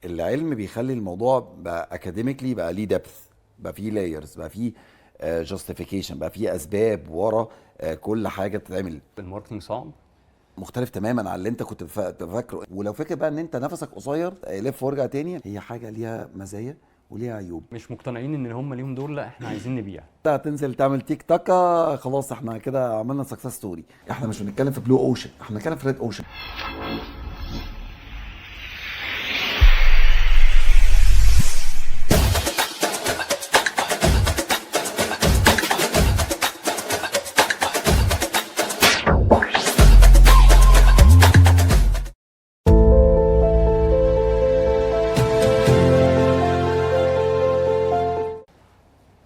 العلم بيخلي الموضوع بقى اكاديميكلي، بقى ليه دبث، بقى فيه لايرز، بقى فيه جاستيفيكيشن، بقى فيه اسباب ورا كل حاجه بتتعمل. الماركتنج صعب. مختلف تماما عن اللي انت كنت فاكره. ولو فاكر بقى ان انت نفسك قصير، لف وارجع تاني، هي حاجه ليها مزايا وليها عيوب. مش مقتنعين ان هم ليهم دور، لا احنا عايزين نبيع. انت هتنزل تعمل تيك توك، خلاص احنا كده عملنا سكسس ستوري. احنا مش بنتكلم في بلو اوشن، احنا بنتكلم في ريد اوشن.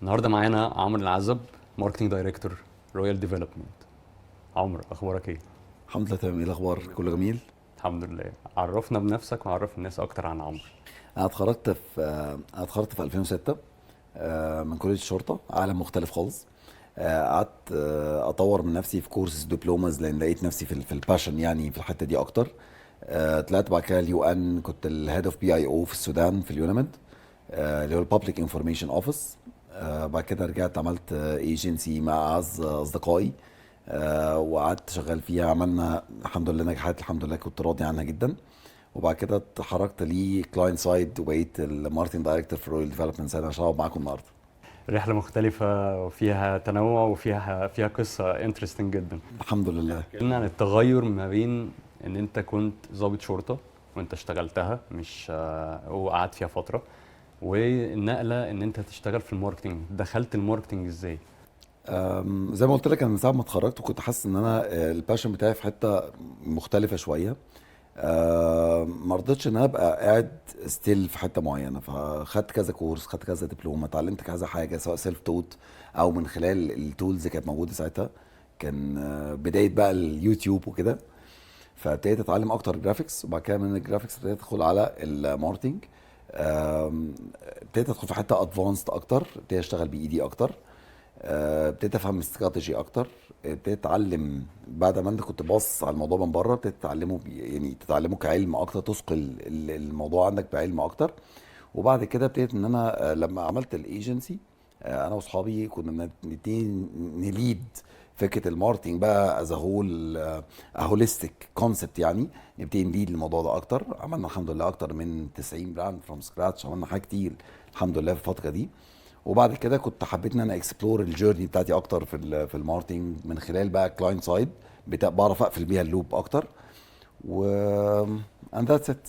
النهارده معانا عمرو العزب، ماركتنج دايركتور رويال ديفلوبمنت. عمرو، اخبارك ايه؟ الحمد لله تمام. ايه الاخبار؟ كله جميل. الحمد لله. عرفنا بنفسك وعرف الناس اكتر عن عمرو. انا اتخرجت في 2006 من كليه الشرطه، عالم مختلف خالص. قعدت اطور من نفسي في كورسز دبلوماز، لان لقيت نفسي في الباشن يعني في الحته دي اكتر. طلعت بعد كده اليو ان، كنت الهيد اوف بي اي او في السودان في اليونمد، اللي هو البابليك انفورميشن اوفيس. بعد كده رجعت عملت ايجنسي مع اعز اصدقائي، وقعدت شغال فيها. عملنا الحمد لله نجحت، الحمد لله كنت راضي عنها جدا. وبعد كده اتحركت لي كلاينت سايد، وبقيت الماركتنج دايركتور في رويال ديفلوبمنت سنه. هشتغل معاكم النهارده. رحله مختلفه وفيها تنوع وفيها قصه انترستنج جدا. الحمد لله. قلنا عن التغير ما بين ان انت كنت ضابط شرطه وانت اشتغلتها مش وقعدت فيها فتره، والنقله ان انت تشتغل في الماركتنج. دخلت الماركتنج ازاي؟ زي ما قلت لك، انا من ساعه ما اتخرجت وكنت حاسس ان انا الباشن بتاعي في حته مختلفه شويه. ما رضيتش ان انا ابقى قاعد ستيل في حته معينه، فخدت كذا كورس، خدت كذا دبلومه، اتعلمت كذا حاجه، سواء سيلف توت او من خلال التولز اللي كانت موجوده ساعتها. كان بدايه بقى اليوتيوب وكده. فابتديت اتعلم اكتر جرافيكس، وبعد كده من الجرافيكس ابتديت ادخل على الماركتنج. ابتديت ادخل في حته ادفانسد اكتر، ابتديت اشتغل بايدي اكتر. ابتديت افهم استراتيجي اكتر. ابتديت اتعلم بعد ما انت كنت باصص على الموضوع من بره، ابتديت تتعلمه يعني تتعلمه كعلم اكتر، تثقل الموضوع عندك بعلم اكتر. وبعد كده ابتديت ان انا لما عملت الايجنسي، انا واصحابي كنا بنبتدي نليد فكره الماركتنج بقى از هول، هوليستيك كونسبت يعني. نبتدي نليد الموضوع ده اكتر. عملنا الحمد لله اكتر من 90 براند فروم سكراتش، عملنا حاجات كتير الحمد لله في الفتره دي. وبعد كده كنت حبيت ان انا اكسبلور الجيرني بتاعتي اكتر في الماركتنج، من خلال بقى كلاينت سايد بعرف اقفل بيها اللوب اكتر. و and that's it.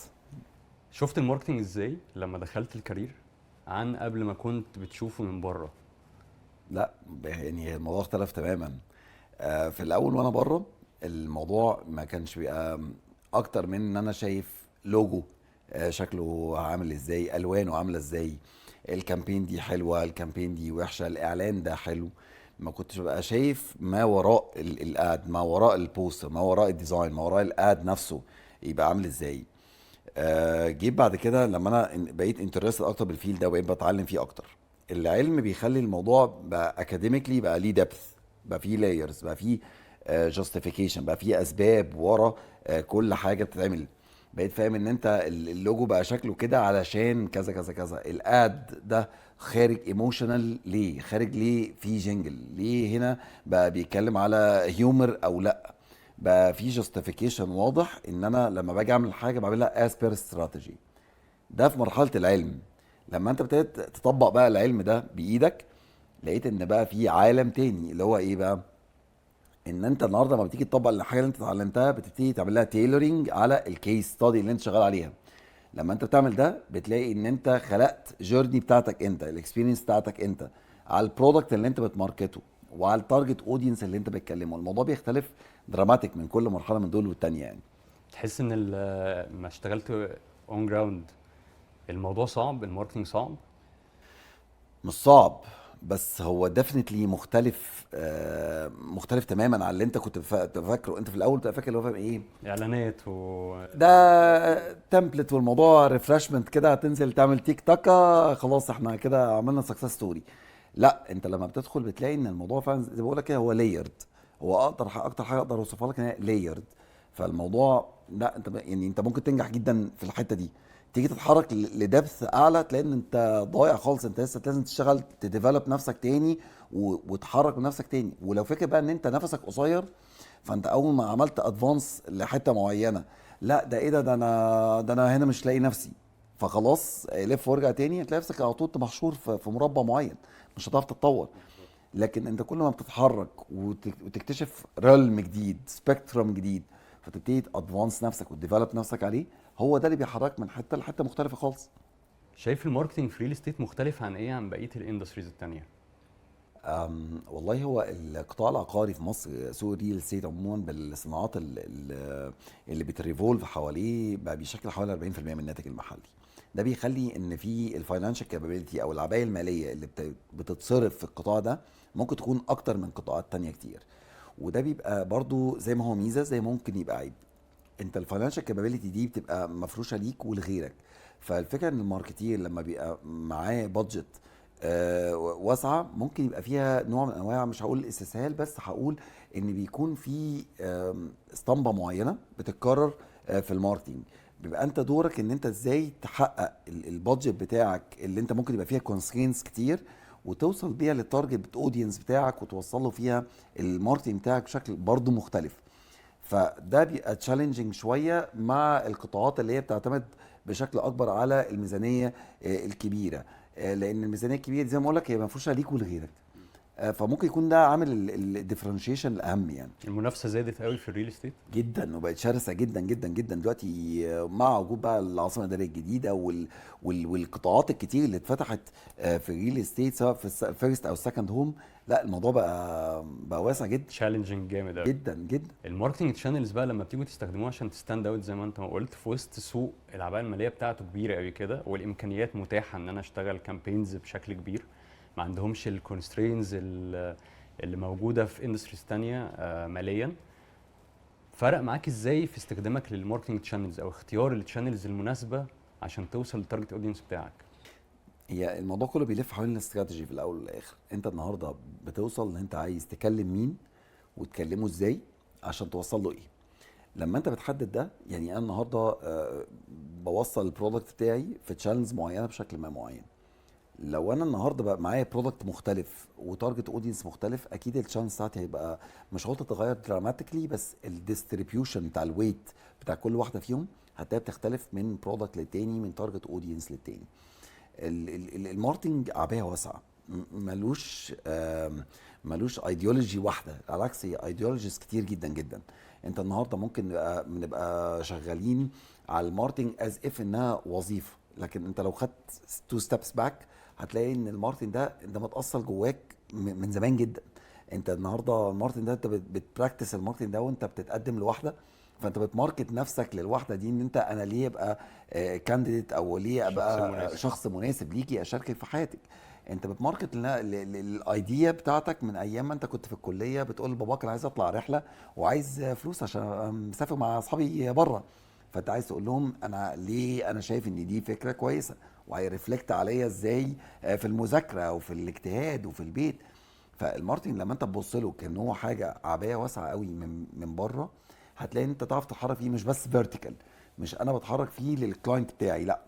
شفت الماركتنج ازاي لما دخلت الكارير عن قبل ما كنت بتشوفه من بره؟ لا يعني الموضوع اختلف تماما. في الاول وانا بره، الموضوع ما كانش بيبقى اكتر من ان انا شايف لوجو شكله عامل ازاي، الوانه عامله ازاي، الكامبين دي حلوه، الكامبين دي وحشه، الاعلان ده حلو. ما كنتش ببقى شايف ما وراء الاد، ما وراء البوستر، ما وراء الديزاين، ما وراء الاد نفسه يبقى عامل ازاي. جيت بعد كده لما انا بقيت انترستد اكتر بالفيل ده، وبقيت بتعلم فيه اكتر. العلم بيخلي الموضوع بقى اكاديميكلي، بقى ليه دبث، بقى فيه لايرز، بقى فيه جاستيفيكيشن، بقى فيه اسباب ورا كل حاجه بتتعمل. بقيت فاهم ان انت اللوجو بقى شكله كده علشان كذا كذا كذا، الاد ده خارج ايموشنال ليه، خارج ليه في جنجل ليه، هنا بقى بيتكلم على هيومر او لا. بقى في جاستيفيكيشن واضح ان انا لما باجي اعمل حاجه بعملها از بير استراتيجي. ده في مرحله العلم. لما انت ابتديت تطبق بقى العلم ده بايدك، لقيت ان بقى في عالم تاني، اللي هو ايه بقى؟ ان انت النهارده لما بتيجي تطبق الحاجه اللي انت اتعلمتها، بتبتدي تعمل لها تيلورنج على الكيس ستادي اللي انت شغال عليها. لما انت بتعمل ده، بتلاقي ان انت خلقت جيرني بتاعتك انت، الاكسبيرينس بتاعتك انت، على البرودكت اللي انت بتماركته، وعلى التارجت اودينس اللي انت بتكلمه. الموضوع بيختلف دراماتيك من كل مرحله من دول والتانيه يعني. تحس ان ما اشتغلت اون جراوند الموضوع صعب، الماركتنج صعب؟ مش صعب، بس هو ديفنتلي مختلف. مختلف تماما عن اللي انت كنت فاكره. انت في الاول بتبقى فاكر اللي هو فاهم ايه اعلانات ده، تمبلت والموضوع ريفرشمنت كده، هتنزل تعمل تيك توك، خلاص احنا كده عملنا سكسس ستوري. لا، انت لما بتدخل بتلاقي ان الموضوع فعلا زي ما بقول لك كده، هو لايرد. هو اكتر حاجه اقدر اوصفها لك ان هي لايرد. فالموضوع لا، انت يعني انت ممكن تنجح جدا في الحته دي، تيجي تتحرك لدبث اعلى تلاقي ان انت ضايع خالص، انت لسه لازم تشتغل تديفلوب نفسك تاني وتحرك من نفسك تاني. ولو فكر بقى ان انت نفسك قصير، فانت اول ما عملت ادفانس لحته معينه، لا ده ايه ده انا هنا مش لاقي نفسي، فخلاص لف وارجع تاني هتلاقي نفسك على طول أنت محشور في مربع معين، مش هتعرف تتطور. لكن انت كل ما بتتحرك وتكتشف ريلم جديد، سبيكترم جديد، فتبتدي تادفانس نفسك وتديفلوب نفسك عليه، هو ده اللي بيحرك من حته لحته مختلفه خالص. شايف الماركتنج في ريل استيت مختلف عن ايه عن بقيه الاندستريز التانيه؟ والله هو القطاع العقاري في مصر، سوق الريل استيت عموما بالصناعات اللي بتريفولف حواليه بقى بيشكل حوالي 40% من الناتج المحلي. ده بيخلي ان في الفاينانشال كابابيلتي او العبايه الماليه اللي بتتصرف في القطاع ده ممكن تكون اكتر من قطاعات تانية كتير. وده بيبقى برضو زي ما هو ميزه زي ما ممكن يبقى عيب. انت الفاينانشال كابابيلتي دي بتبقى مفروشه ليك ولغيرك. فالفكره ان الماركتير لما بيبقى معاه بادجت واسعه، ممكن يبقى فيها نوع من انواع، مش هقول الاستسهال، بس هقول ان بيكون في اسطمبه معينه بتتكرر في الماركتينج. بيبقى انت دورك ان انت ازاي تحقق البادجت بتاعك اللي انت ممكن يبقى فيها كونسترينتس كتير، وتوصل بيها للتارجت اودينس بتاعك وتوصل له فيها الماركتينج بتاعك بشكل برضه مختلف. فده بيبقى تشالنجينج شويه مع القطاعات اللي هي بتعتمد بشكل اكبر على الميزانيه الكبيره، لان الميزانيه الكبيره دي زي ما اقول لك هي مفروشه ليك ولغيرك. فممكن يكون ده عامل الديفرنشيشن الاهم يعني. المنافسه زادت قوي في الريل استيت. جدا، وبقت شرسه جدا جدا جدا دلوقتي، مع وجود بقى العاصمه الاداريه الجديده والقطاعات الكتير اللي اتفتحت في الريل استيت، سواء في الفيرست او السكند هوم. لا الموضوع بقى واسع جدا تشالنجينج جامد قوي. جدا جدا. الماركتنج تشانلز بقى لما بتيجوا تستخدموها عشان تستاند اوت زي ما انت ما قلت في وسط سوق العباءه الماليه بتاعته كبيره قوي كده، والامكانيات متاحه ان انا اشتغل كامبينز بشكل كبير، ما عندهمش الكونسترينز اللي موجوده في اندستريز تانية ماليا. فرق معاك ازاي في استخدامك للماركتنج تشانلز او اختيار التشانلز المناسبه عشان توصل للتارجت اودينس بتاعك؟ هي الموضوع كله بيلف حوالين الاستراتيجي في الاول والاخر. انت النهارده بتوصل ان انت عايز تكلم مين وتكلمه ازاي عشان توصل له ايه. لما انت بتحدد ده، يعني انا النهارده بوصل البرودكت بتاعي في تشانلز معينه بشكل ما معين. لو انا النهارده بقى معايا برودكت مختلف وتارجت اودينس مختلف، اكيد الشانس بتاعتي هيبقى مش هقول تتغير دراماتيكلي، بس الديستريبيوشن بتاع الويت بتاع كل واحده فيهم هتلاقيها بتختلف من برودكت للتاني، من تارجت اودينس للتاني. الماركتنج عبايه واسعه، ملوش ملوش ايديولوجي واحده، على العكس هي ايديولوجيز كتير جدا جدا. انت النهارده ممكن نبقى شغالين على الماركتنج از اف انها وظيفه، لكن انت لو خدت تو ستيبس باك هتلاقي ان الماركتنج ده متاصل جواك من زمان جدا. انت النهارده الماركتنج ده انت بتبراكتس الماركتنج ده وانت بتتقدم لواحده، فانت بتماركت نفسك للواحده دي ان انت انا ليه ابقى كانديديت او ليه شخص ابقى مناسب. شخص مناسب ليكي اشاركك في حياتك. انت بتماركت للايديا بتاعتك من ايام ما انت كنت في الكليه بتقول لباباك انا عايز اطلع رحله وعايز فلوس عشان مسافر مع اصحابي بره. فانت عايز تقول لهم انا ليه انا شايف ان دي فكره كويسه وهيرفلكت عليا ازاي في المذاكره وفي الاجتهاد وفي البيت. فالماركتنج لما انت تبص له كان هو حاجه عبايه واسعه قوي من بره، هتلاقي ان انت تعرف تتحرك فيه مش بس فيرتيكال، مش انا بتحرك فيه للكلاينت بتاعي، لا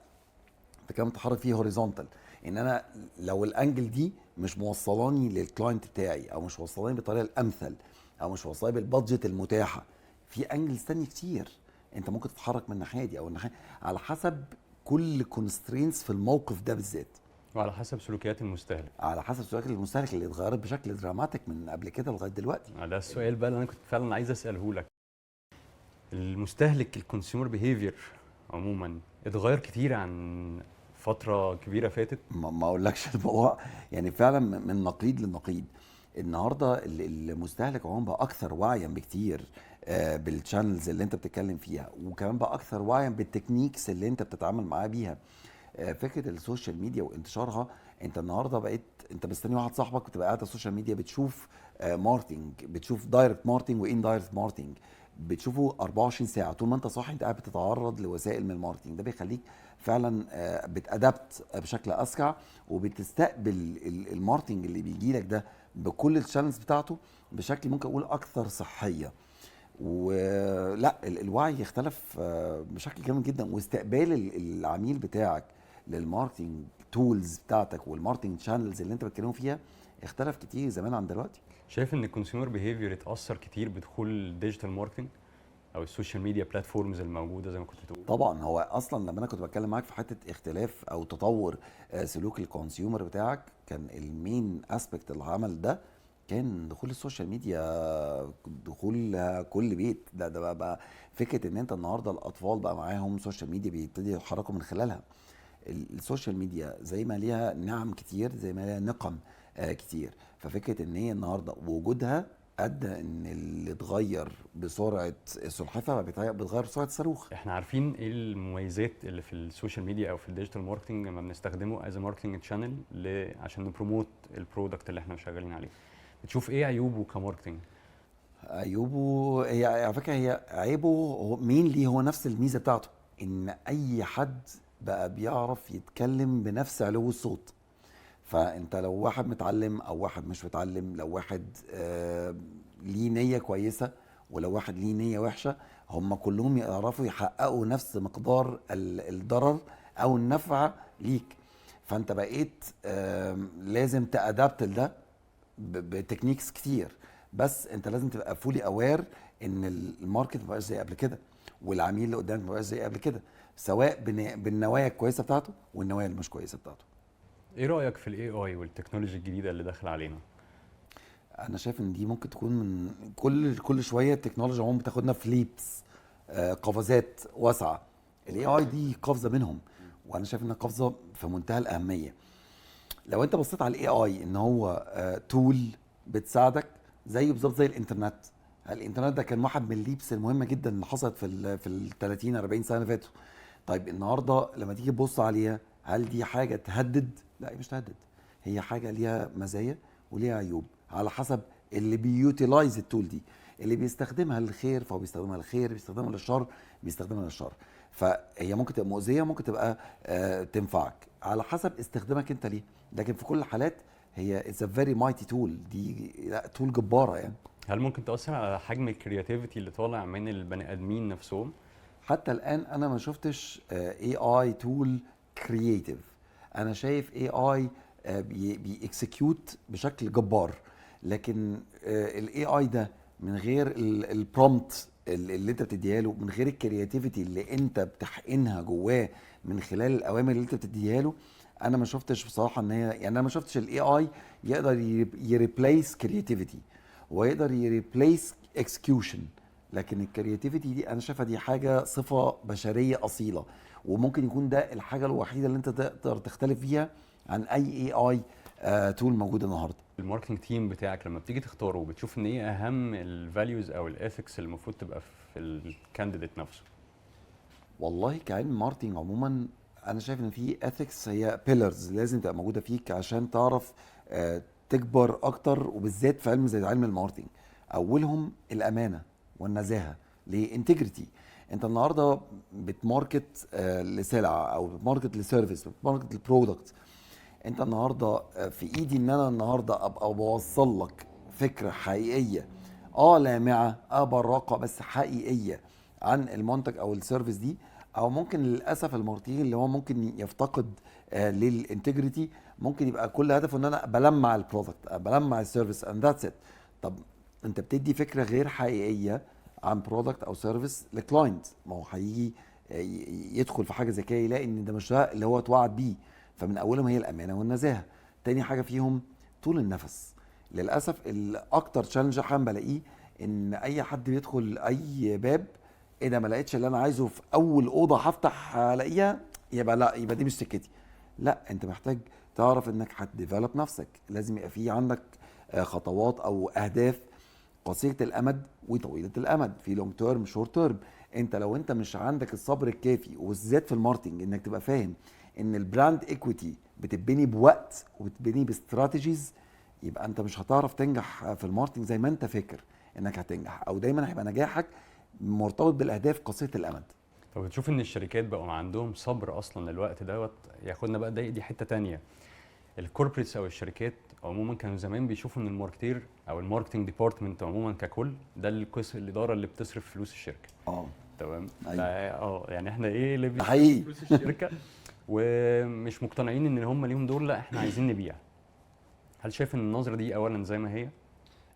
انت كمان بتتحرك فيه هوريزونتال، ان انا لو الانجل دي مش موصلاني للكلاينت بتاعي او مش موصلاني بالطريقه الامثل او مش موصلاني بالبادجت المتاحه، في انجلز تانية كتير انت ممكن تتحرك من الناحيه دي او الناحيه، على حسب كل كونسترينتس في الموقف ده بالذات، وعلى حسب سلوكيات المستهلك. على حسب سلوك المستهلك اللي اتغيرت بشكل دراماتيك من قبل كده لغايه دلوقتي. ده السؤال بقى اللي انا كنت فعلا عايز اساله لك. المستهلك الكونسيومر بيهيفير عموما اتغير كتير عن فتره كبيره فاتت. ما اقولكش الموضوع يعني فعلا من نقيض لنقيض. النهارده المستهلك عموما بقى اكثر وعيا بكتير بالشانلز اللي انت بتتكلم فيها، وكمان بقى اكثر وعيا بالتكنيكس اللي انت بتتعامل معاه بيها. فكره السوشيال ميديا وانتشارها، انت النهارده بقيت انت مستني واحد صاحبك بتبقى قاعد على السوشيال ميديا بتشوف ماركتنج، بتشوف دايركت ماركتنج وان دايركت ماركتنج، بتشوفه 24 ساعه طول ما انت صاحي انت قاعد بتتعرض لوسائل من الماركتنج. ده بيخليك فعلا بتادبت بشكل اسرع وبتستقبل الماركتنج اللي بيجي لك ده بكل الشانلز بتاعته بشكل ممكن اقول اكثر صحيه. ولا الوعي اختلف بشكل جامد جدا، واستقبال العميل بتاعك للماركتنج تولز بتاعتك والماركتنج شانلز اللي انت بتتكلموا فيها اختلف كتير زمان عن دلوقتي. شايف ان الكونسيومر بيهيفير اتاثر كتير بدخول الديجيتال ماركتنج او السوشيال ميديا بلاتفورمز الموجوده زي ما كنت بتقول؟ طبعا هو اصلا لما انا كنت بتكلم معاك في حته اختلاف او تطور سلوك الكونسيومر بتاعك، كان المين اسبكت اللي عمل ده كان دخول السوشيال ميديا، دخول كل بيت. ده بقى فكره ان انت النهارده الاطفال بقى معاهم سوشيال ميديا بيبتدي يتحركوا من خلالها. السوشيال ميديا زي ما ليها نعم كتير زي ما ليها نقم كتير. ففكره ان هي النهارده وجودها ادى ان اللي اتغير بسرعه السلحفاه بتغير بسرعه الصاروخ. احنا عارفين ايه المميزات اللي في السوشيال ميديا او في الديجيتال ماركتنج لما بنستخدمه از ماركتنج تشانل عشان نبروموت البرودكت اللي احنا شغالين عليه. بتشوف ايه عيوبه كماركتنج؟ عيوبه هي على فكره، هي عيبه هو مين ليه، هو نفس الميزه بتاعته، ان اي حد بقى بيعرف يتكلم بنفس علو الصوت. فانت لو واحد متعلم او واحد مش متعلم، لو واحد ليه نيه كويسه ولو واحد ليه نيه وحشه، هم كلهم يعرفوا يحققوا نفس مقدار الضرر او النفع ليك. فانت بقيت لازم تأدابت لده بتكنيكس كتير. بس انت لازم تبقى فولي اوير ان الماركت ما بقاش زي قبل كده، والعميل اللي قدامك ما بقاش زي قبل كده، سواء بالنوايا الكويسه بتاعته والنوايا اللي مش كويسه بتاعته. ايه رايك في الاي اي والتكنولوجيا الجديده اللي داخله علينا؟ انا شايف ان دي ممكن تكون من كل شويه التكنولوجيا عموما بتاخدنا في ليبس، قفزات واسعه. الاي اي دي قفزه منهم، وانا شايف انها قفزه في منتهى الاهميه. لو انت بصيت على الاي اي ان هو تول بتساعدك زي بالظبط زي الانترنت. الانترنت ده كان واحد من الليبس المهمه جدا اللي حصلت في ال 30 40 سنه اللي فاتوا. طيب النهارده لما تيجي تبص عليها، هل دي حاجه تهدد؟ لا، هي مش تهدد. هي حاجه ليها مزايا وليها عيوب على حسب اللي بيوتيلايز التول دي. اللي بيستخدمها للخير فهو بيستخدمها للخير، بيستخدمها للشر بيستخدمها للشر. فهي ممكن تبقى مؤذيه، ممكن تبقى تنفعك على حسب استخدامك انت ليه. لكن في كل الحالات هي اتس ا فيري مايتي تول، دي لا تول جباره يعني. هل ممكن تاثر على حجم الكرياتيفيتي اللي طالع من البني ادمين نفسهم؟ حتى الان انا ما شفتش اي اي تول كرييتيف. انا شايف اي اي بيكسكيوت بشكل جبار، لكن الاي اي ده من غير البرومبت اللي انت بتديها له، من غير الكرياتيفيتي اللي انت بتحقنها جواه من خلال الاوامر اللي انت بتديها له، انا ما شفتش بصراحه ان هي، يعني انا ما شفتش الاي اي يقدر يريبليس كرياتيفيتي ويقدر يريبليس اكسكيوشن. لكن الكرياتيفيتي دي انا شايفها دي حاجه صفه بشريه اصيله، وممكن يكون ده الحاجه الوحيده اللي انت تقدر تختلف فيها عن اي اي تول موجوده النهارده. الماركتنج تيم بتاعك لما بتيجي تختاره بتشوف ان ايه اهم الفاليوز او الاثكس اللي المفروض تبقى في الكانديديت نفسه؟ والله كعلم ماركتنج عموما انا شايف ان في اثكس هي بيلرز لازم تبقى موجوده فيك عشان تعرف تكبر اكتر، وبالذات في علم زي علم الماركتنج. اولهم الامانه والنزاهه. ليه؟ انتجريتي. انت النهارده بتماركت لسلعه او بتماركت لسيرفيس، بتماركت لبرودكت. انت النهارده في ايدي ان انا النهارده ابقى بوصل لك فكره حقيقيه، لامعه، براقه بس حقيقيه عن المنتج او السيرفيس دي. او ممكن للاسف الماركتير اللي هو ممكن يفتقد للانتجريتي، ممكن يبقى كل هدفه ان انا بلمع البرودكت، بلمع السيرفيس اند ذاتس ات. طب انت بتدي فكره غير حقيقيه عن برودكت او سيرفيس لكلاينت، ما هو هيجي يدخل في حاجه زي كده يلاقي ان ده مش ده اللي هو اتوعد بيه. فمن اولهم هي الامانه والنزاهه. تاني حاجه فيهم طول النفس. للاسف الاكتر تشالنج احيانا بلاقيه ان اي حد بيدخل اي باب، ايه ده ما لقيتش اللي انا عايزه في اول اوضه هفتح الاقيها، يبقى لا، يبقى دي مش سكتي. لا، انت محتاج تعرف انك هتديفلوب نفسك. لازم يبقى في عندك خطوات او اهداف قصيره الامد وطويله الامد، في لونج تيرم شورت تيرم. انت لو انت مش عندك الصبر الكافي، وبالذات في الماركتنج انك تبقى فاهم ان البراند ايكويتي بتتبني بوقت وبتتبني باستراتيجيز، يبقى انت مش هتعرف تنجح في الماركتنج زي ما انت فاكر انك هتنجح، او دايما هيبقى نجاحك مرتبط بالاهداف قصيره الامد. طب بتشوف ان الشركات بقوا عندهم صبر اصلا للوقت دوت؟ ياخدنا بقى دي حته تانية. الكوربريتس او الشركات عموما كانوا زمان بيشوفوا ان الماركتير او الماركتنج ديبارتمنت عموما ككل ده القسم الاداره اللي بتصرف فلوس الشركه. اه تمام. ايوه يعني احنا ايه اللي ده بيصرف حقيقي. فلوس الشركه ومش مقتنعين ان هم ليهم دور، لا احنا عايزين نبيع. هل شايف ان النظره دي اولا زي ما هي؟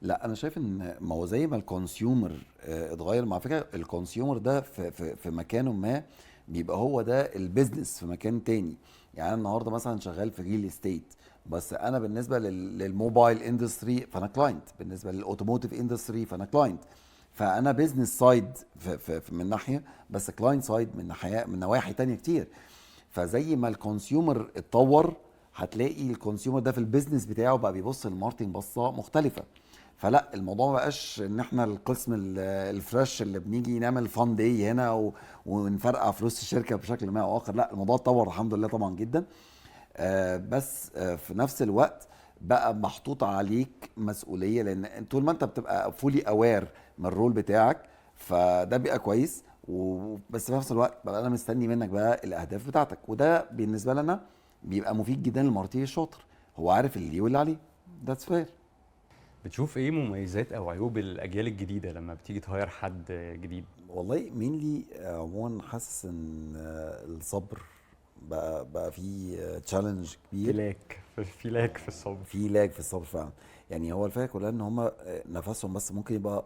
لا انا شايف ان ما هو زي ما الكونسيومر اتغير، مع فكره الكونسيومر ده في مكانه ما بيبقى هو ده البيزنس في مكان تاني. يعني انا النهارده مثلا شغال في ريل استيت، بس انا بالنسبه للموبايل اندستري فانا كلاينت، بالنسبه للاوتوموتيف اندستري فانا كلاينت. فانا بيزنس سايد من ناحيه، بس كلاينت سايد من ناحيه، من نواحي تانية كتير. فزي ما الكونسيومر اتطور، هتلاقي الكونسيومر ده في البيزنس بتاعه بقى بيبص للماركتنج بصه مختلفه. فلا الموضوع ما بقاش ان احنا القسم الفريش اللي بنيجي نعمل فان داي هنا ونفرقع فلوس الشركه بشكل ما او اخر. لا الموضوع اتطور الحمد لله طبعا جدا. بس في نفس الوقت بقى محطوط عليك مسؤوليه، لان طول ما انت بتبقى فولي اوير من الرول بتاعك فده بيبقى كويس. بس في نفس الوقت بقى انا مستني منك بقى الاهداف بتاعتك، وده بالنسبه لنا بيبقى مفيد جدا للماركتير الشاطر. هو عارف اللي ليه واللي عليه. ذاتس فير. بتشوف ايه مميزات او عيوب الاجيال الجديده لما بتيجي تهير حد جديد؟ والله مين لي عموما حاسس ان الصبر بقى فيه تشالنج في كبير. لاك في لاك في الصبر. في لاج في الصبر فعلا. يعني هو الفكره كلها ان هم نفسهم بس ممكن يبقى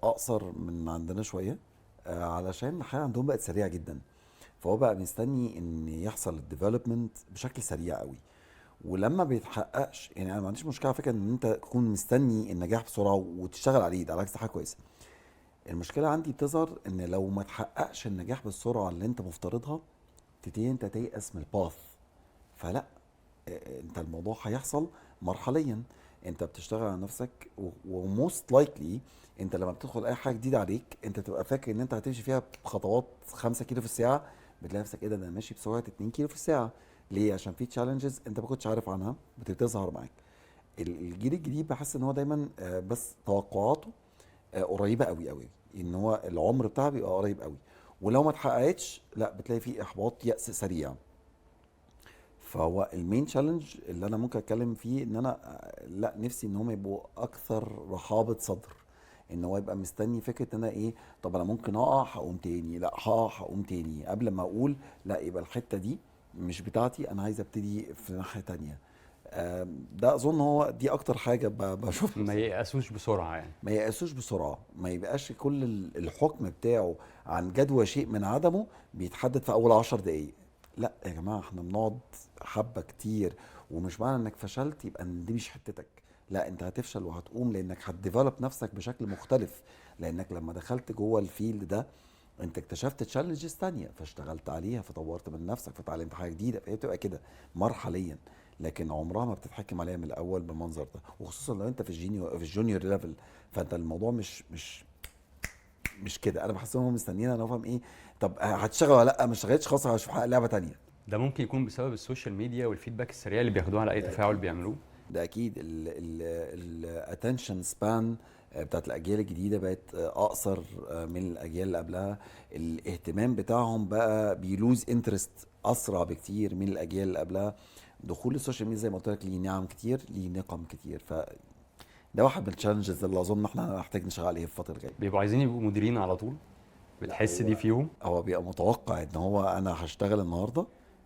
اقصر من عندنا شويه، علشان الحياه عندهم بقت سريعه جدا. فهو بقى مستني ان يحصل الديفلوبمنت بشكل سريع قوي. ولما بيتحققش، يعني انا ما عنديش مشكله على فكره ان انت تكون مستني النجاح بسرعه وتشتغل عليه، ده على عكس حاجه كويسه. المشكله عندي بتظهر ان لو ما تحققش النجاح بالسرعه اللي انت مفترضها، تبتدي انت تيأس من الباث. فلا، انت الموضوع هيحصل مرحليا. انت بتشتغل على نفسك وموست لايكلي انت لما بتدخل اي حاجه جديده عليك انت تبقى فاكر ان انت هتمشي فيها بخطوات 5 كيلو في الساعه، بتلاقي نفسك ايه ده، انا ماشي بسرعه 2 كيلو في الساعه. ليه؟ عشان في تشالنجز انت ما كنتش عارف عنها بتظهر معاك. الجيل الجديد بحس ان هو دايما بس توقعاته قريبه قوي قوي، ان هو العمر بتاعها بيبقى قريب قوي. ولو ما اتحققتش لا بتلاقي فيه احباط، يأس سريع. فهو المين تشالنج اللي انا ممكن اتكلم فيه ان انا لا نفسي ان هم يبقوا اكثر رحابة صدر. ان هو يبقى مستني فكرة ان انا ايه، طب انا ممكن اقع هقوم تاني، لا هقع هقوم تاني، قبل ما اقول لا يبقى الحتة دي مش بتاعتي، انا عايز ابتدي في ناحية تانية. ده اظن هو دي اكتر حاجة بشوفها ما بصراحة. ييأسوش بسرعه يعني. ما ييأسوش بسرعة، ما يبقاش كل الحكم بتاعه عن جدوى شيء من عدمه بيتحدد في أول 10 دقايق. لا يا جماعة احنا بنقعد حبة كتير. ومش معنى انك فشلت يبقى ان دي مش حتتك. لا انت هتفشل وهتقوم لانك هتديفلوب نفسك بشكل مختلف. لانك لما دخلت جوه الفيلد ده انت اكتشفت تشالنجز تانية فاشتغلت عليها فطورت من نفسك فتعلمت حاجة جديدة، فهي بتبقى كده مرحليا. لكن عمرها ما بتتحكم عليها من الاول بالمنظر ده، وخصوصا لو انت في الجونيور ليفل. فانت الموضوع مش كده. انا بحس ان هم مستنيين انا افهم ايه، طب هتشتغل ولا لا، ما اشتغلتش خلاص هشوف لعبه تانية. ده ممكن يكون بسبب السوشيال ميديا والفيدباك السريع اللي بياخدوه على اي ده تفاعل اكيد، بيعملوه. ده اكيد. الاتنشن سبان بتاعت الاجيال الجديده بقت اقصر من الاجيال اللي قبلها. الاهتمام بتاعهم بقى بيلوز انترست اسرع بكتير من الاجيال اللي قبلها. دخول السوشيال ميديا زي ما قلت لك ليه نعم كتير ليه نقم كتير. ده واحد من التشالنجز اللي اظن احنا هنحتاج نشتغل عليه في الفتره الجايه. بيبقوا عايزين يبقوا مديرين على طول. لا بتحس دي فيهم؟ هو بيبقى متوقع ان هو انا هشتغل النهارده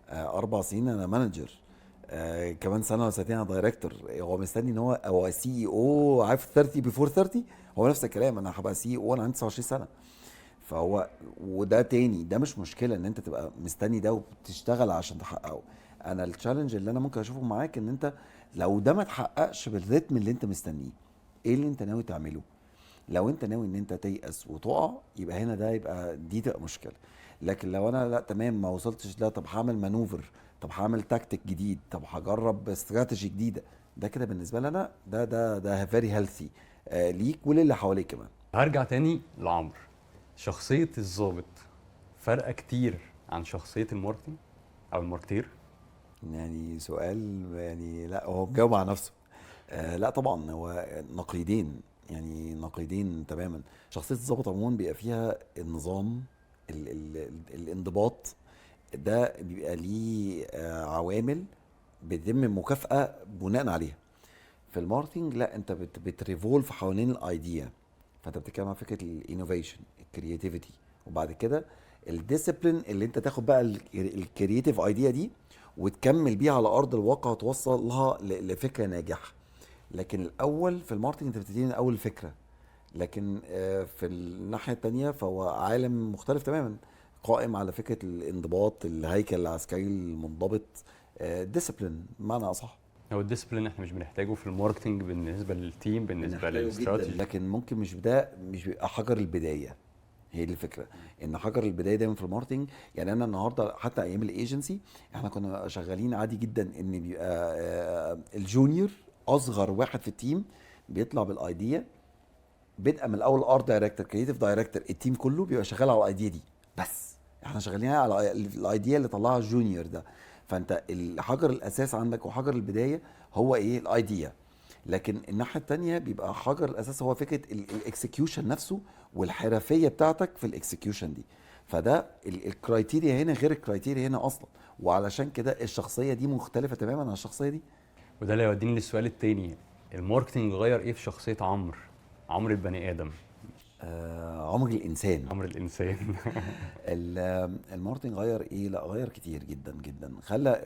4 سنين انا مانجر، كمان سنه ولا سنتين انا دايركتور. هو مستني ان هو سي او، عارف 30 بيفور 30. هو نفس الكلام، انا هبقى سي او انا عندي 29 سنه. فهو وده تاني، ده مش مشكله ان انت تبقى مستني ده وبتشتغل عشان تحققه. انا التشالنج اللي انا ممكن اشوفه معاك ان انت لو ده ما تحققش بالريتم اللي انت مستنيه، ايه اللي انت ناوي تعمله؟ لو انت ناوي ان انت تيأس وتقع يبقى هنا ده يبقى دي تبقى مشكله. لكن لو انا لا تمام ما وصلتش، لا طب هعمل مانوفر، طب هعمل تكتيك جديد، طب هجرب استراتيجي جديده، ده كده بالنسبه لي انا ده فيري هيلثي ليك وللي حواليك كمان. هرجع تاني لعمرو. شخصيه الضابط فارقه كتير عن شخصيه الماركتينج او الماركتير؟ يعني سؤال، يعني لا هو مجاوب على نفسه. لا طبعا هو نقيضين، يعني نقيضين تماما. شخصيه الضابط عموما بيبقى فيها النظام، الانضباط. ده بيبقى ليه عوامل بيتم مكافأة بناء عليها. في الماركتنج لا، انت بتريفولف حوالين الايديا. فانت بتتكلم عن فكره الانوفيشن، الكرياتيفيتي، وبعد كده الديسيبلين اللي انت تاخد بقى الكرياتيف ايديا دي وتكمل بيها على ارض الواقع وتوصلها لفكره ناجحه. لكن الاول في الماركتنج انت بتبتدي من اول فكره، لكن في الناحيه التانيه فهو عالم مختلف تماما، قائم على فكره الانضباط، الهيكل العسكري المنضبط، ديسيبلين بمعنى اصح. هو الديسبلين احنا مش بنحتاجه في الماركتنج بالنسبه للتيم، بالنسبه بنحتاجه جدا، للاستراتيجي. لكن ممكن مش ده مش بيبقى حجر البدايه. هي دي الفكره، ان حجر البدايه دايما في الماركتنج. يعني انا النهارده حتى ايام الايجنسي احنا كنا شغالين عادي جدا ان بيبقى الجونيور اصغر واحد في التيم بيطلع بالايديا، بدءا من الاول ار دايركتور، كريتيف دايركتور، التيم كله بيبقى شغال على الايديا دي. بس احنا شغالين على الايديا اللي طلعها الجونيور ده. فانت الحجر الاساس عندك وحجر البدايه هو ايه؟ الايديا. لكن الناحيه التانية بيبقى حجر الاساس هو فكره الاكسكيوشن نفسه والحرفيه بتاعتك في الاكسكيوشن دي. فده الكرايتيريا هنا غير الكرايتيريا هنا اصلا، وعلشان كده الشخصيه دي مختلفه تماما عن الشخصيه دي. وده اللي يوديني للسؤال التاني، الماركتنج غير ايه في شخصيه عمرو، عمرو البني ادم، عمر الانسان. عمرو الانسان؟ الماركتنج غير ايه؟ لا غير كتير جدا جدا. خلى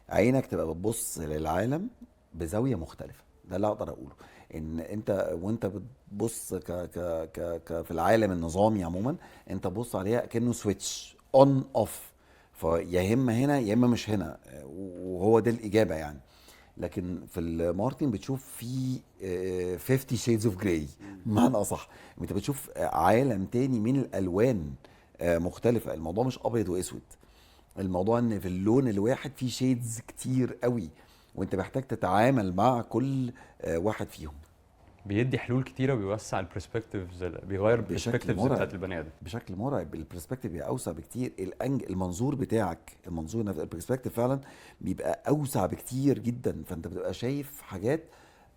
عينك تبقى بتبص للعالم بزاويه مختلفه. ده اللي اقدر اقوله، ان انت وانت بتبص في العالم النظامي عموما انت بص عليها كأنه سويتش اون اوف، فيا اما هنا يا اما مش هنا، وهو ده الاجابه يعني. لكن في الماركتنج بتشوف في 50 شيدز اوف جراي بمعنى اصح. انت بتشوف عالم تاني من الالوان مختلفه. الموضوع مش ابيض واسود، الموضوع ان في اللون الواحد في شيدز كتير قوي، وانت محتاج تتعامل مع كل واحد فيهم. بيدي حلول كتيره، بيوسع البرسبكتيفز، بيغير بشكل البرسبكتيفز مرعب، بتاعت البني ادم. بشكل مرعب. البرسبكتيف بيبقى اوسع بكتير، المنظور بتاعك، المنظور نفسه، البرسبكتيف فعلا بيبقى اوسع بكتير جدا. فانت بتبقى شايف حاجات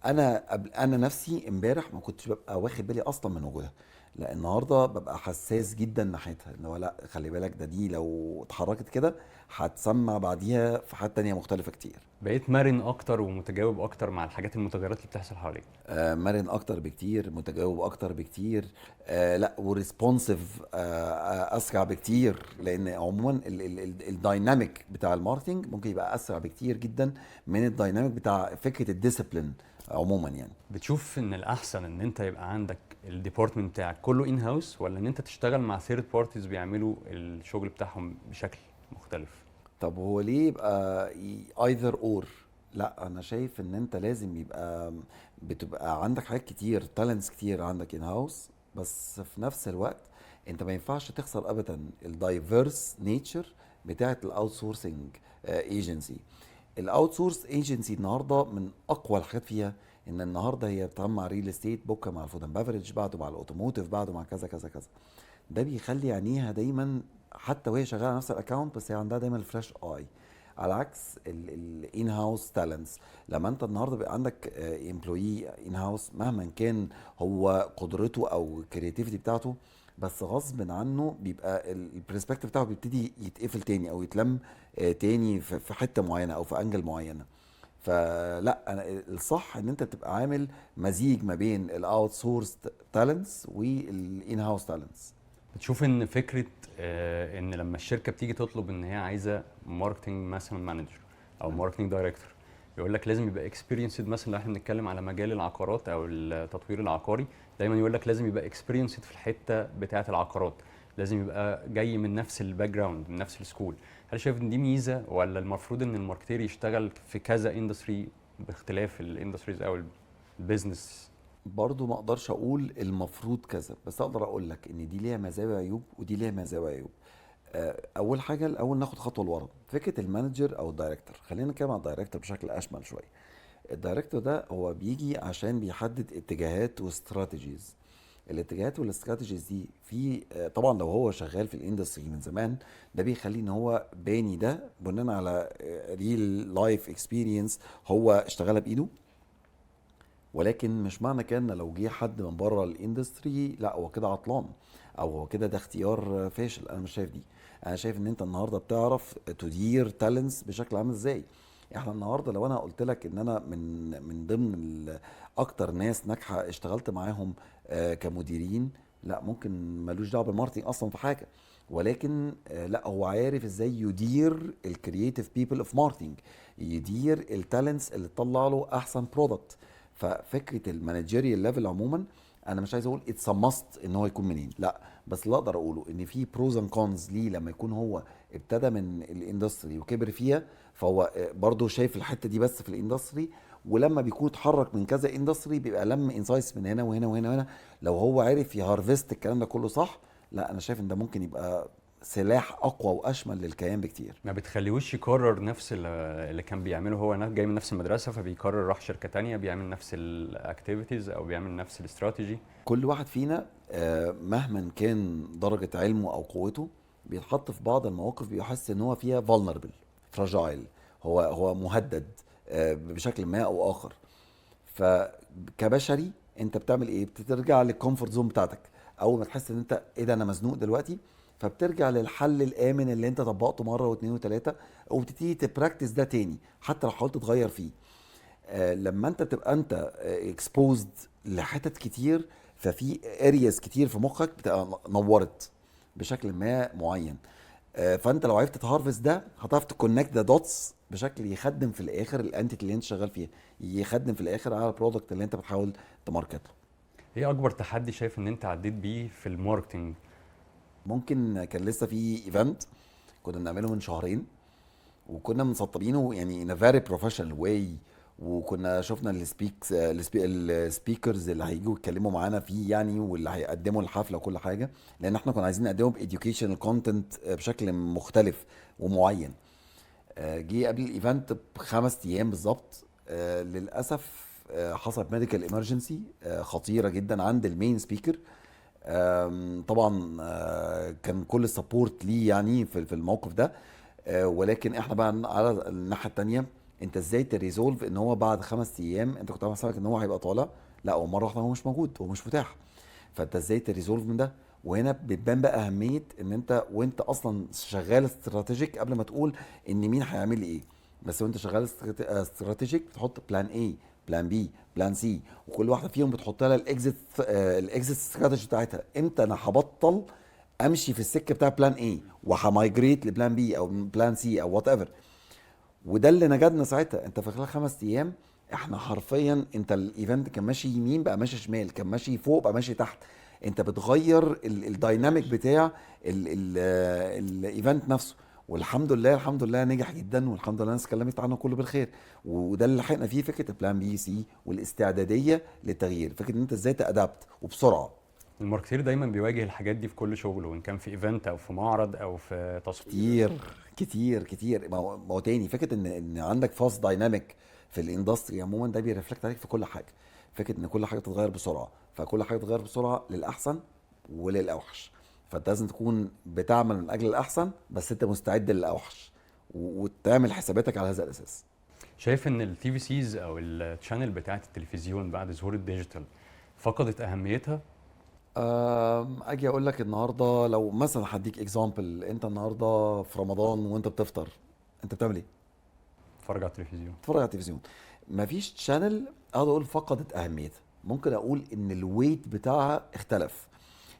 انا نفسي امبارح ما كنتش ببقى واخد بالي اصلا من وجودها. لا النهارده ببقى حساس جدا ناحيتها، ان هو لا خلي بالك ده دي لو اتحركت كده هتسمع بعديها في حاجات تانية مختلفة كتير. بقيت مرن اكتر ومتجاوب اكتر مع الحاجات المتغيرات اللي بتحصل حواليك. مرن اكتر بكتير، متجاوب اكتر بكتير، لا وريسبونسيف اسرع بكتير. لان عموما الدايناميك بتاع الماركتنج ممكن يبقى اسرع بكتير جدا من الدايناميك بتاع فكره الديسيبلين عموما يعني. بتشوف ان الاحسن ان انت يبقى عندك الديبارتمنت بتاعك كله ان هاوس، ولا ان انت تشتغل مع ثيرد بارتيز بيعملوا الشغل بتاعهم بشكل مختلف؟ طب هو ليه يبقى ايذر اور؟ لا انا شايف ان انت لازم يبقى بتبقى عندك حاجات كتير، تالنتس كتير عندك ان هاوس، بس في نفس الوقت انت ما ينفعش تخسر ابدا الدايفيرس نيتشر بتاعت الاوت سورسنج ايجنسي. الاوت سورس ايجنسي النهارده من اقوى الحاجات فيها ان النهارده هي بتتعامل مع ريل استيت، بكره مع الفود اند بافرج، بعده مع الاوتوموتيف، بعده مع كذا كذا كذا. ده بيخلي عينيها دايما حتى وهي شغاله على نفس الاكونت بس هي عندها دايما الفريش اي، على عكس الان هاوس تالنتس. لما انت النهارده بيبقى عندك امبلوي ان هاوس مهما كان هو قدرته او الكرياتيفيتي بتاعته، بس غصب عنه بيبقى البرسبكتيف بتاعه بيبتدي يتقفل تاني او يتلم تاني في حته معينه او في انجل معينه. فلا انا الصح ان انت تبقى عامل مزيج ما بين الاوت سورس تالنتس والان هاوس تالنتس. بتشوف ان فكره ان لما الشركه بتيجي تطلب ان هي عايزه ماركتنج مثلا مانجر او ماركتنج دايركتور، يقول لك لازم يبقى اكسبيرينسد. مثلا لو احنا بنتكلم على مجال العقارات او التطوير العقاري، دايما يقول لك لازم يبقى اكسبيرينسد في الحته بتاعه العقارات، لازم يبقى جاي من نفس الباك جراوند، من نفس السكول. هل شايف ان دي ميزه، ولا المفروض ان الماركتير يشتغل في كذا اندستري باختلاف الاندستريز او البيزنس؟ برضو ما اقدرش اقول المفروض كذا، بس اقدر اقول لك ان دي ليها مزايا وعيوب ودي ليها مزايا وعيوب. اول حاجه الاول ناخد خطوه لورا، فكره المانجر او الدايركتور. خلينا نتكلم عن الدايركتور بشكل اشمل شويه. الدايركتور ده هو بيجي عشان بيحدد اتجاهات واستراتيجيز. الاتجاهات والاستراتيجيز دي في طبعا لو هو شغال في الاندستري من زمان ده بيخليه ان هو باني ده بناء على ريل لايف اكسبيرينس هو اشتغلها بايده. ولكن مش معنى كده ان لو جه حد من بره الاندستري لا هو كده عطلان او هو كده ده اختيار فاشل. انا مش شايف دي. انا شايف ان انت النهارده بتعرف تدير تالنتس بشكل عامل ازاي. احنا النهارده لو انا قلت لك ان انا من ضمن اكتر ناس ناجحه اشتغلت معاهم كمديرين، لا ممكن ملوش دعوه بالماركتنج اصلا في حاجه، ولكن لا هو عارف ازاي يدير الكرييتيف بيبل اوف ماركتنج، يدير التالنتس اللي تطلع له احسن برودكت. ففكره المانجيريال ليفل عموما، انا مش عايز اقول اتس ماست ان هو يكون منين، لا، بس اللي اقدر اقوله ان في بروز اند كونز ليه لما يكون هو ابتدى من الاندستري وكبر فيها، فهو برضه شايف الحته دي بس في الاندستري، ولما بيكون اتحرك من كذا اندستري بيبقى لم انسايتس من هنا وهنا وهنا وهنا. لو هو عارف يهارفست الكلام ده كله صح، لا انا شايف ان ده ممكن يبقى سلاح اقوى واشمل للكيان بكتير. ما بتخليهوش يكرر نفس اللي كان بيعمله هو جاي من نفس المدرسة، فبيكرر راح شركة تانية بيعمل نفس الاكتيفيتيز او بيعمل نفس الاستراتيجي. كل واحد فينا مهما كان درجة علمه او قوته بيتحط في بعض المواقف بيحس ان هو فيها vulnerable fragile، هو مهدد بشكل ما او اخر. فكبشري انت بتعمل ايه؟ بترجع للكومفورت زون بتاعتك. اول ما تحس ان انت ايه ده انا مزنوق دلوقتي، فبترجع للحل الامن اللي انت طبقته مره واثنين وثلاثه، وبتبتدي تبراكتس ده تاني حتى لو حاولت تغير فيه. لما انت بتبقى انت اكسبوزد لحتت كتير، ففي ارياز كتير في مخك بتبقى نورت بشكل ما معين. فانت لو عرفت تهارفست ده هتعرف تكونكت ذا دوتس بشكل يخدم في الاخر الانتيتي اللي انت شغال فيها، يخدم في الاخر على البرودكت اللي انت بتحاول تماركت له. ايه اكبر تحدي شايف ان انت عديت بيه في الماركتينج؟ ممكن كان لسه في ايفنت كنا بنعمله من شهرين، وكنا مسطبينه يعني in a very professional way، وكنا شفنا السبيكرز اللي هيجوا يتكلموا معانا فيه يعني، واللي هيقدموا الحفله وكل حاجه، لان احنا كنا عايزين نقدمه بإديوكيشنال كونتنت بشكل مختلف ومعين. جه قبل الايفنت ب5 ايام بالظبط، للاسف حصلت ميديكال ايمرجنسي خطيره جدا عند المين سبيكر. طبعا كان كل السبورت ليه يعني في الموقف ده. ولكن احنا بقى على الناحيه التانيه، انت ازاي تريزولف ان هو بعد 5 ايام انت كنت عامل حسابك ان هو هيبقى طالع، لا هو مره واحده هو مش موجود، هو مش متاح. فانت ازاي تريزولف من ده؟ وهنا بتبان بقى اهميه ان انت وانت اصلا شغال استراتيجيك قبل ما تقول ان مين هيعمل لي ايه، بس وانت شغال استراتيجيك بتحط بلان اي، بلان بي، بلان سي، وكل واحده فيهم بتحط لها الاكزيت استراتيجي بتاعتها. امتى انا هبطل امشي في السكه بتاع بلان اي وهمايجريت لبلان بي او بلان سي او وات ايفر. وده اللي نجدنا ساعتها. انت في خلال 5 ايام احنا حرفيا، انت الايفنت كان ماشي يمين بقى ماشي شمال، كان ماشي فوق بقى ماشي تحت. انت بتغير الدايناميك بتاع الايفنت نفسه. والحمد لله الحمد لله نجح جدا، والحمد لله الناس اتكلمت عنه كله بالخير. وده اللي لحقنا فيه فكره البلان بي سي والاستعداديه للتغيير، فكره ان انت ازاي تادبت وبسرعه. الماركتير دايما بيواجه الحاجات دي في كل شغله، وان كان في ايفنت او في معرض او في تصوير. كتير كتير كتير. ما هو تاني فكره ان عندك فاست دايناميك في الاندستري عموما، ده بيرفلكت عليك في كل حاجه. فكره ان كل حاجه بتتغير بسرعه، فكل حاجه بتتغير بسرعه للاحسن وللاوحش. فانت لازم تكون بتعمل من اجل الاحسن، بس انت مستعد للاوحش، وتعمل حساباتك على هذا الاساس. شايف ان التي في سيز او الشانل بتاعت التلفزيون بعد ظهور الديجيتال فقدت اهميتها؟ اجي اقول لك النهارده، لو مثلا هديك اكزامبل، انت النهارده في رمضان وانت بتفطر، انت بتعمل ايه؟ اتفرج على التلفزيون. تتفرج على التلفزيون. مفيش تشانل اقدر اقول فقدت اهميتها، ممكن اقول ان الويت بتاعها اختلف.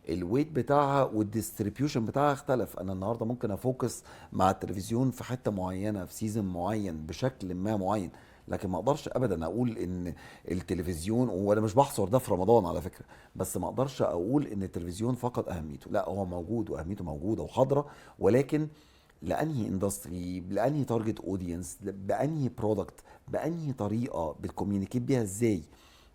الويت بتاعها والديستريبيوشن بتاعها اختلف. انا النهارده ممكن افوكس مع التلفزيون في حته معينه في سيزون معين بشكل ما معين، لكن ما اقدرش ابدا اقول ان التلفزيون، وانا مش بحصر ده في رمضان على فكره، بس ما اقدرش اقول ان التلفزيون فقد اهميته. لا هو موجود واهميته موجوده وحاضره، ولكن لانهي اندستري، لانهي تارجت اودينس، بانهي برودكت، بانهي طريقه بتكوميونيكيت بيها ازاي،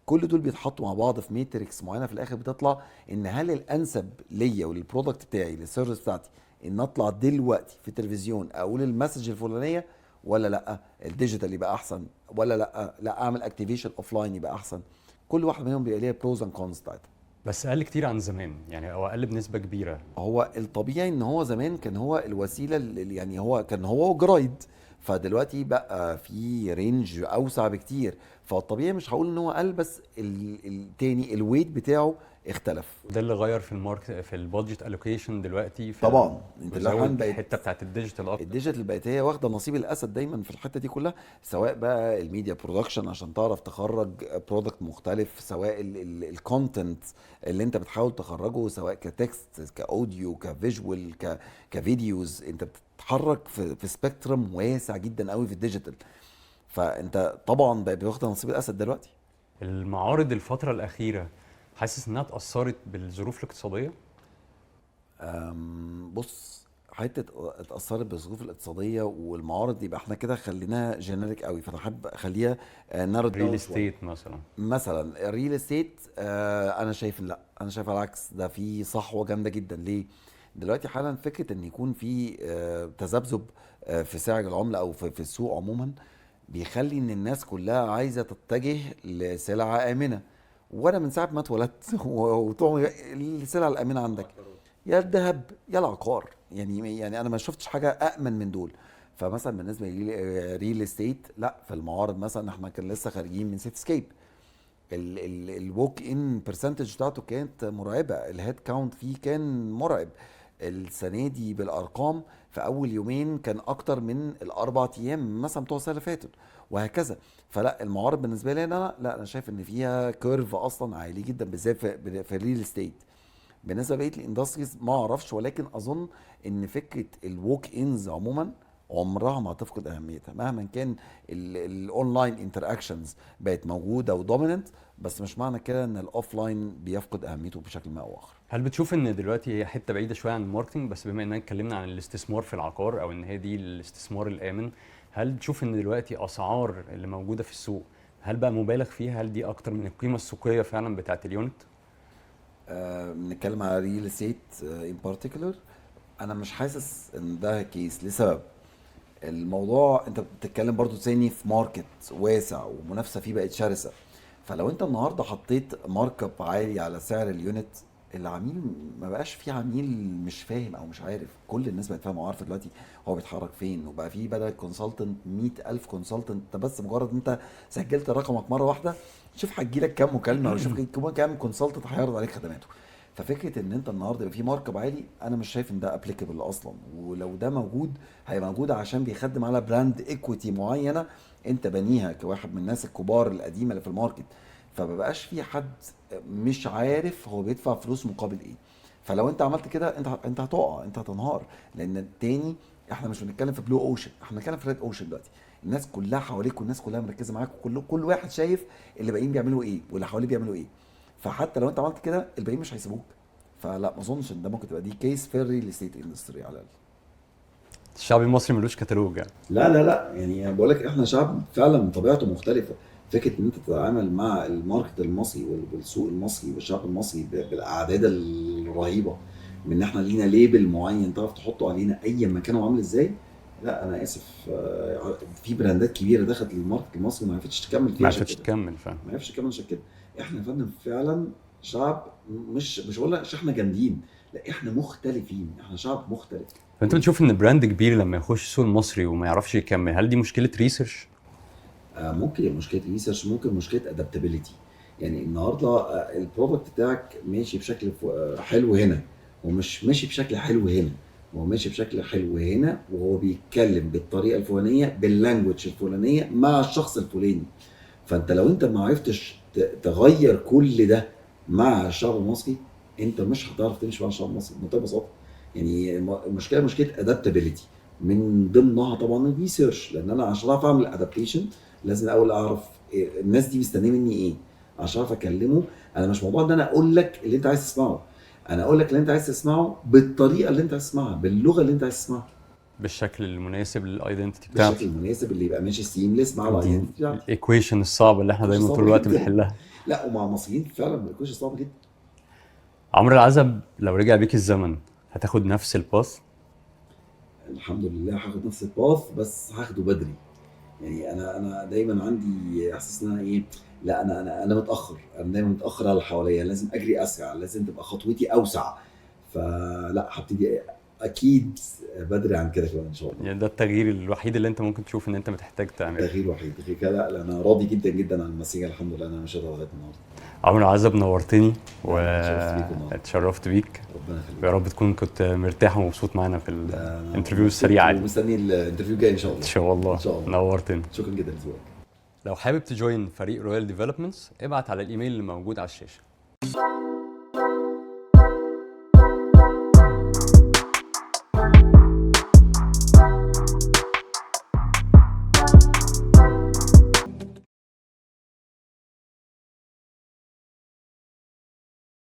كل دول بيتحطوا مع بعض في ماتريكس معينه، في الاخر بتطلع ان هل الانسب ليا وللبرودكت بتاعي للسيرفيس بتاعتي ان اطلع دلوقتي في التلفزيون اقول المسج الفلانيه، ولا لا الديجيتال يبقى احسن، ولا لا اعمل اكتيفيشن اوف لاين يبقى احسن. كل واحد منهم بيبقى ليها بروز اند كونز بتاعتها. بس اقل كتير عن زمان يعني، او اقل بنسبه كبيره. هو الطبيعي ان هو زمان كان هو الوسيله يعني هو كان هو جرايد، فدلوقتي بقى في رينج اوسع بكتير. فالطبيعي مش هقول ان هو قل، بس التاني الويت بتاعه اختلف. ده اللي غير في في البادجت الوكيشن دلوقتي طبعا انت الحين وزود بقت الحته بتاعت الديجيتال اكتر. الديجيتال بقت هي واخده نصيب الاسد دايما في الحته دي كلها، سواء بقى الميديا برودكشن عشان تعرف تخرج برودكت مختلف، سواء الكونتنت اللي انت بتحاول تخرجه، سواء كتكست كاوديو كفيجوال كفيديوز، انت بتتحرك في سبيكترم واسع جدا قوي في الديجيتال. فانت طبعا بقى واخده نصيب الاسد دلوقتي. المعارض الفتره الاخيره حاسس انها اتاثرت بالظروف الاقتصاديه؟ بص، حته اتاثرت بالظروف الاقتصاديه والمعارض، يبقى احنا كده خليناها جينيريك قوي، فانا احب اخليها نارو ريل داون شويه. استيت مثلا. مثلا الريل استيت، انا شايف لا، انا شايف على العكس، ده في صحوه جامده جدا. ليه؟ دلوقتي حالا فكره ان يكون في تذبذب في سعر العمله او في السوق عموما، بيخلي ان الناس كلها عايزه تتجه لسلعه امنه. وانا من ساعه ما اتولدت وطبعا السلعه الامنه عندك يا الذهب يا العقار، يعني انا ما شفتش حاجه امن من دول. فمثلا بالنسبه للريل استيت، لا في المعارض مثلا احنا كان لسه خارجين من سيتي سكيب، الووك ان برسنتج بتاعته كانت مرعبه، الهيد كاونت فيه كان مرعب. السنه دي بالارقام في اول يومين كان اكتر من الاربع ايام مثلا بتوع السنه اللي فاتت، وهكذا. فلا المعارض بالنسبه لي انا، لا انا شايف ان فيها كيرف اصلا عالي جدا، بالذات في الريل استيت. بالنسبه لبقيه الاندستريز ما اعرفش، ولكن اظن ان فكره الووك انز عموما عمرها ما هتفقد اهميتها مهما كان الاونلاين انتراكشنز بقت موجوده ودوميننت، بس مش معنى كده ان الاوفلاين بيفقد اهميته بشكل ما او اخر. هل بتشوف ان دلوقتي هي حته بعيده شويه عن الماركتنج، بس بما اننا اتكلمنا عن الاستثمار في العقار او ان هي دي الاستثمار الامن، هل بتشوف ان دلوقتي اسعار اللي موجوده في السوق هل بقى مبالغ فيها؟ هل دي اكتر من القيمه السوقيه فعلا بتاعت اليونت؟ بنتكلم على ريل استيت ان بارتيكولر، انا مش حاسس ان ده كيس لسبب. الموضوع انت بتتكلم برضو تاني في ماركت واسع ومنافسه فيه بقت شرسه. فلو انت النهارده حطيت مارك اب عالي على سعر اليونت، العميل ما بقاش في عميل مش فاهم او مش عارف، كل الناس بقت فاهمه وعارفه دلوقتي هو بيتحرك فين. وبقى في بدل كونسلتنت 100,000 كونسلتنت، انت بس مجرد انت سجلت رقمك مره واحده، شوف هتجيلك كام مكالمه، او شوف كام كونسلتنت هيعرض عليك خدماته. ففكره ان انت النهارده يبقى في ماركب عالي، انا مش شايف ان ده ابليكابل اصلا. ولو ده موجود هيبقى موجود عشان بيخدم على براند ايكويتي معينه انت بنيها كواحد من الناس الكبار القديمه اللي في الماركت. فمبقاش في حد مش عارف هو بيدفع فلوس مقابل ايه. فلو انت عملت كده انت هتقع، انت هتنهار. لان التاني احنا مش بنتكلم في بلو اوشن، احنا بنتكلم في ريد اوشن دلوقتي. الناس كلها حواليك والناس كلها مركزه معاك، كل واحد شايف اللي باقيين بيعملوا ايه واللي حواليه بيعملوا ايه. فحتى لو انت عملت كده الباقيين مش هيسيبوك. فلا ما اظنش ان ده ممكن تبقى دي كيس في الريل استيت اندستري على الاقل. الشعب المصري ملوش كتالوج يعني. لا لا لا، يعني بقول لك احنا شعب فعلا طبيعته مختلفه. فكره ان انت تتعامل مع الماركت المصري والسوق المصري والشعب المصري بالاعداد الرهيبه، من ان احنا لينا ليبل معين تعرف تحطه علينا اي مكان وعامل ازاي. لا انا اسف، في براندات كبيره دخلت الماركت المصري ما عرفتش تكمل فيه ما عشان عرفتش كده. تكمل فعلا. ما عرفتش تكمل عشان كده. احنا يا فندم فعلا شعب، مش هقول لك عشان احنا جامدين، لا احنا مختلفين، احنا شعب مختلف. فانت بتشوف ان براند كبير لما يخش السوق المصري وما يعرفش يكمل، هل دي مشكله ريسيرش؟ ممكن يبقى مشكله ريسيرش، ممكن مشكله ادابتابيلتي. يعني النهارده البرودكت بتاعك ماشي بشكل حلو هنا، ومش ماشي بشكل حلو هنا، هو ماشي بشكل حلو هنا وهو بيتكلم بالطريقه الفلانيه باللانجوج الفلانيه مع الشخص الفلاني. فانت لو انت ما عرفتش تغير كل ده مع الشعب المصري، انت مش هتعرف تمشي مع الشعب المصري بمنتهى البساطه. يعني المشكله مشكله ادابتابيلتي، من ضمنها طبعا الريسيرش. لان انا عشان اعرف اعمل ادابتيشن لازم الاول اعرف الناس دي مستنيه مني ايه عشان اعرف اكلمه. انا مش موضوع ان انا اقول لك اللي انت عايز تسمعه، انا اقول لك اللي انت عايز تسمعه بالطريقه اللي انت عايز تسمعها باللغه اللي انت عايز تسمعها بالشكل المناسب للايدنتيتي بالشكل بتاعتي. المناسب اللي يبقى ماشي سيمليس مع دي الايدنتي بتاعتي. الايكويشن الصعبه اللي احنا مش دايما صعب طول الوقت جدا. بنحلها. لا ومع المصريين فعلا ما بيكونش صعب جدا. عمرو العزب لو رجع بيك الزمن هتاخد نفس الباث؟ الحمد لله هاخد نفس الباث، بس هاخده بدري. يعني انا دايما عندي احساس ان انا ايه، لا انا متاخر، انا دايما متاخر على اللي حواليا، لازم اجري اسرع، لازم تبقى خطوتي اوسع. فلا هبتدي اكيد بدري عن كده كمان ان شاء الله. يعني ده التغيير الوحيد اللي انت ممكن تشوف ان انت محتاج تعمله. تغيير وحيد غير كده لا، انا راضي جدا جدا عن المزيكا، الحمد لله انا ماشي لغايه النهارده. عمرو عزب نورتني اتشرفت بيك النهارده. واتشرفت بيك. ربنا يخليك. يا رب تكون كنت مرتاح ومبسوط معانا في أنا الانترفيو مبسوط السريعه دي. ومستني الانترفيو الجاي ان شاء الله. ان شاء الله. ان شاء الله. نورتني. شكرا جدا لذوقك. لو حابب تجوين فريق رويال ديفلوبمنتس ابعت على الايميل اللي موجود على الشاشه.